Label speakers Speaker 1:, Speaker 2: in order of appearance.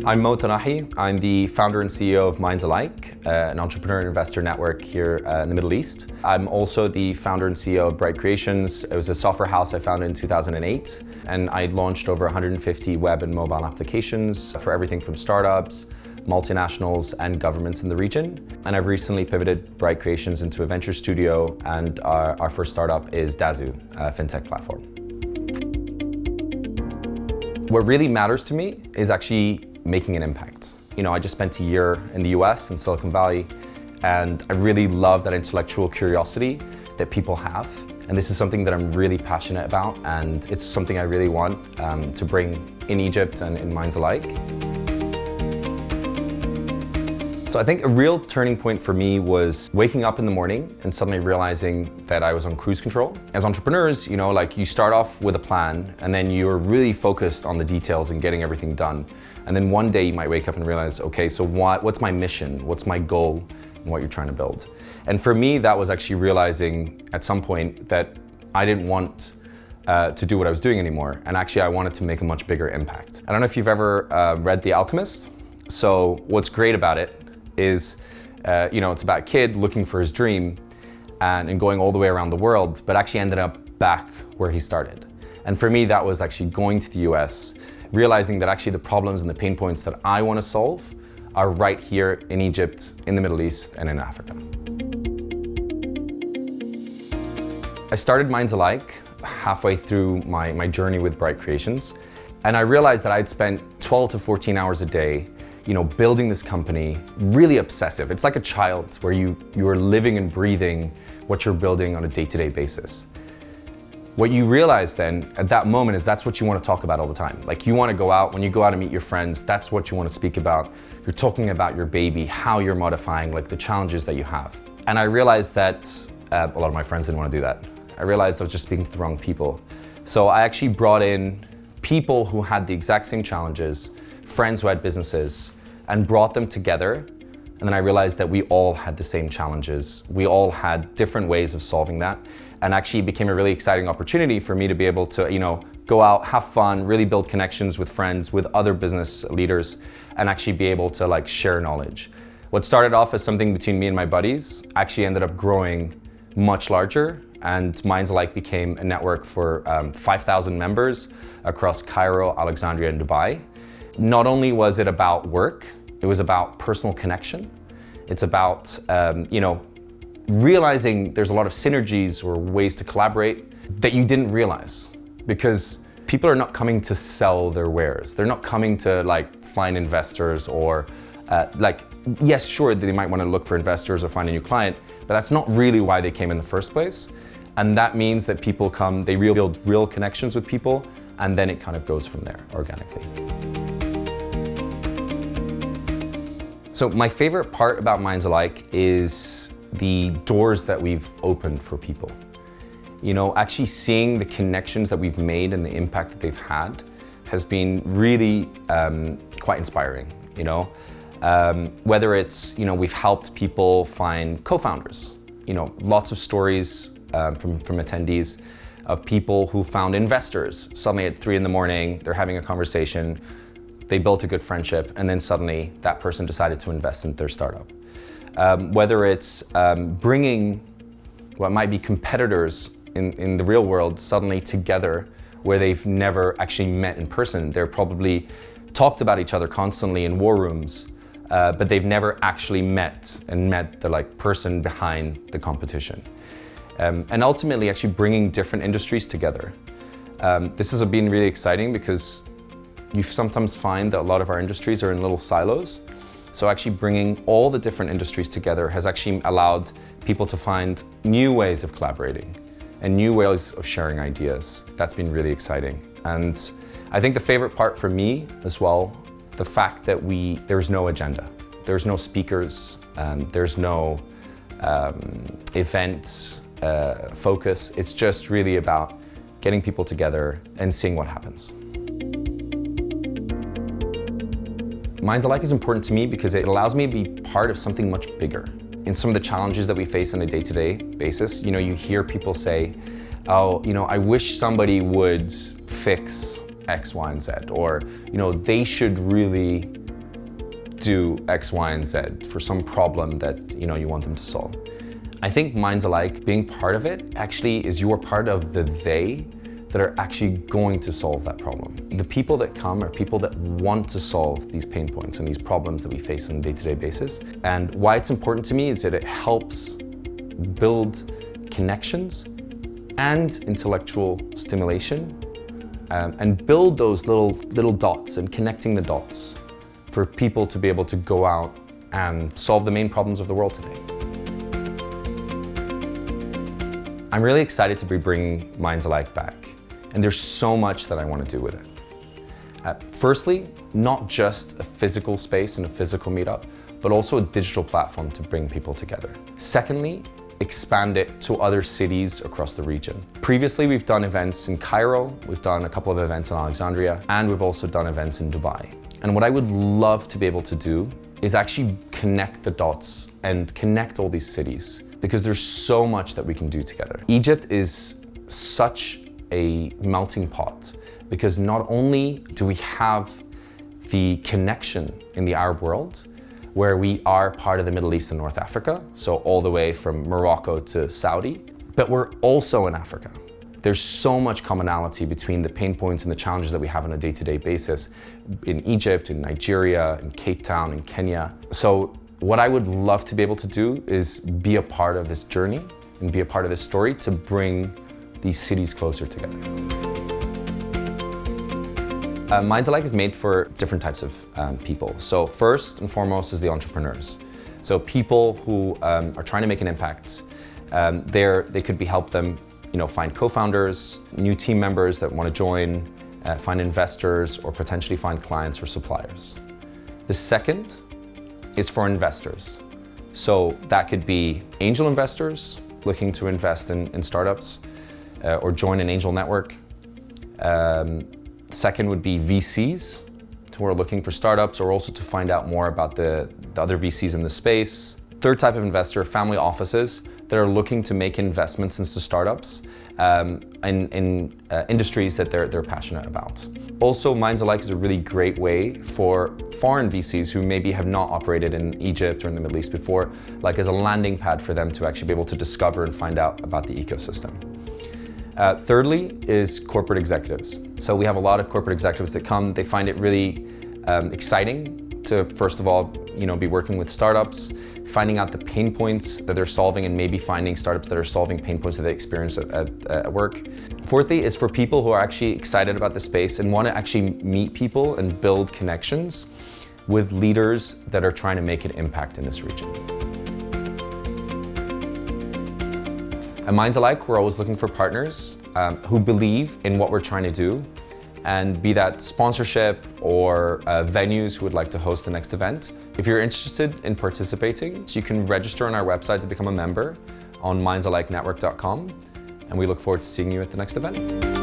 Speaker 1: I'm Mo Tanahy. I'm the founder and CEO of Mindsalike, an entrepreneur and investor network here in the Middle East. I'm also the founder and CEO of Bright Creations. It was a software house I founded in 2008, and I launched over 150 web and mobile applications for everything from startups, multinationals, and governments in the region. And I've recently pivoted Bright Creations into a venture studio, and our first startup is Dazu, a fintech platform. What really matters to me is actually making an impact. I just spent a year in the US, in Silicon Valley, and I really love that intellectual curiosity that people have. And this is something that I'm really passionate about, and it's something I really want to bring in Egypt and in Mindsalike. So I think a real turning point for me was waking up in the morning and suddenly realizing that I was on cruise control. As entrepreneurs, you start off with a plan and then you're really focused on the details and getting everything done. And then one day you might wake up and realize, okay, so what's my mission? What's my goal and what you're trying to build? And for me, that was actually realizing at some point that I didn't want to do what I was doing anymore. And actually I wanted to make a much bigger impact. I don't know if you've ever read The Alchemist. So what's great about it is, it's about a kid looking for his dream and going all the way around the world, but actually ended up back where he started. And for me, that was actually going to the US, realizing that actually the problems and the pain points that I want to solve are right here in Egypt, in the Middle East, and in Africa. I started Mindsalike halfway through my journey with Bright Creations, and I realized that I'd spent 12 to 14 hours a day building this company, really obsessive. It's like a child where you're living and breathing what you're building on a day-to-day basis. What you realize then at that moment is that's what you want to talk about all the time. Like you want to go out, when you go out and meet your friends, that's what you want to speak about. You're talking about your baby, how you're modifying, like the challenges that you have. And I realized that a lot of my friends didn't want to do that. I realized I was just speaking to the wrong people. So I actually brought in people who had the exact same challenges, friends who had businesses, and brought them together. And then I realized that we all had the same challenges. We all had different ways of solving that. And actually it became a really exciting opportunity for me to be able to, go out, have fun, really build connections with friends, with other business leaders, and actually be able to share knowledge. What started off as something between me and my buddies actually ended up growing much larger, and Mindsalike became a network for 5,000 members across Cairo, Alexandria, and Dubai. Not only was it about work, it was about personal connection. It's about, realizing there's a lot of synergies or ways to collaborate that you didn't realize, because people are not coming to sell their wares. They're not coming to find investors or yes, sure, they might want to look for investors or find a new client, but that's not really why they came in the first place. And that means that people come, they build real connections with people, and then it kind of goes from there organically. So my favorite part about Mindsalike is the doors that we've opened for people. Actually seeing the connections that we've made and the impact that they've had has been really quite inspiring. Whether it's, we've helped people find co-founders, lots of stories from attendees of people who found investors. Suddenly at 3 a.m, they're having a conversation, they built a good friendship, and then suddenly that person decided to invest in their startup. Whether it's bringing what might be competitors in the real world suddenly together where they've never actually met in person. They're probably talked about each other constantly in war rooms, but they've never actually met the person behind the competition. And ultimately actually bringing different industries together. This has been really exciting because you sometimes find that a lot of our industries are in little silos. So actually bringing all the different industries together has actually allowed people to find new ways of collaborating and new ways of sharing ideas. That's been really exciting. And I think the favorite part for me as well, the fact that there's no agenda. There's no speakers, there's no event focus. It's just really about getting people together and seeing what happens. Mindsalike is important to me because it allows me to be part of something much bigger. In some of the challenges that we face on a day-to-day basis, you hear people say, oh, I wish somebody would fix X, Y, and Z, or, they should really do X, Y, and Z for some problem that you want them to solve. I think Mindsalike, being part of it, actually is you're part of the they that are actually going to solve that problem. The people that come are people that want to solve these pain points and these problems that we face on a day-to-day basis. And why it's important to me is that it helps build connections and intellectual stimulation, and build those little dots and connecting the dots for people to be able to go out and solve the main problems of the world today. I'm really excited to be bringing Mindsalike back, and there's so much that I want to do with it. Firstly, not just a physical space and a physical meetup, but also a digital platform to bring people together. Secondly, expand it to other cities across the region. Previously, we've done events in Cairo, we've done a couple of events in Alexandria, and we've also done events in Dubai. And what I would love to be able to do is actually connect the dots and connect all these cities, because there's so much that we can do together. Egypt is such a melting pot, because not only do we have the connection in the Arab world, where we are part of the Middle East and North Africa, so all the way from Morocco to Saudi, but we're also in Africa. There's so much commonality between the pain points and the challenges that we have on a day-to-day basis in Egypt, in Nigeria, in Cape Town, in Kenya. So what I would love to be able to do is be a part of this journey and be a part of this story to bring these cities closer together. Mindsalike is made for different types of people. So first and foremost is the entrepreneurs. So people who are trying to make an impact. They could be help them find co-founders, new team members that want to join, find investors, or potentially find clients or suppliers. The second is for investors. So that could be angel investors looking to invest in startups or join an angel network. Second would be VCs who are looking for startups or also to find out more about the other VCs in the space. Third type of investor, family offices that are looking to make investments into startups in industries that they're passionate about. Also, Mindsalike is a really great way for foreign VCs who maybe have not operated in Egypt or in the Middle East before, like as a landing pad for them to actually be able to discover and find out about the ecosystem. Thirdly is corporate executives. So we have a lot of corporate executives that come, they find it really exciting to, first of all, be working with startups, finding out the pain points that they're solving and maybe finding startups that are solving pain points that they experience at work. Fourthly is for people who are actually excited about the space and want to actually meet people and build connections with leaders that are trying to make an impact in this region. At Mindsalike, we're always looking for partners who believe in what we're trying to do, and be that sponsorship or venues who would like to host the next event. If you're interested in participating, you can register on our website to become a member on mindsalike.network.com, and we look forward to seeing you at the next event.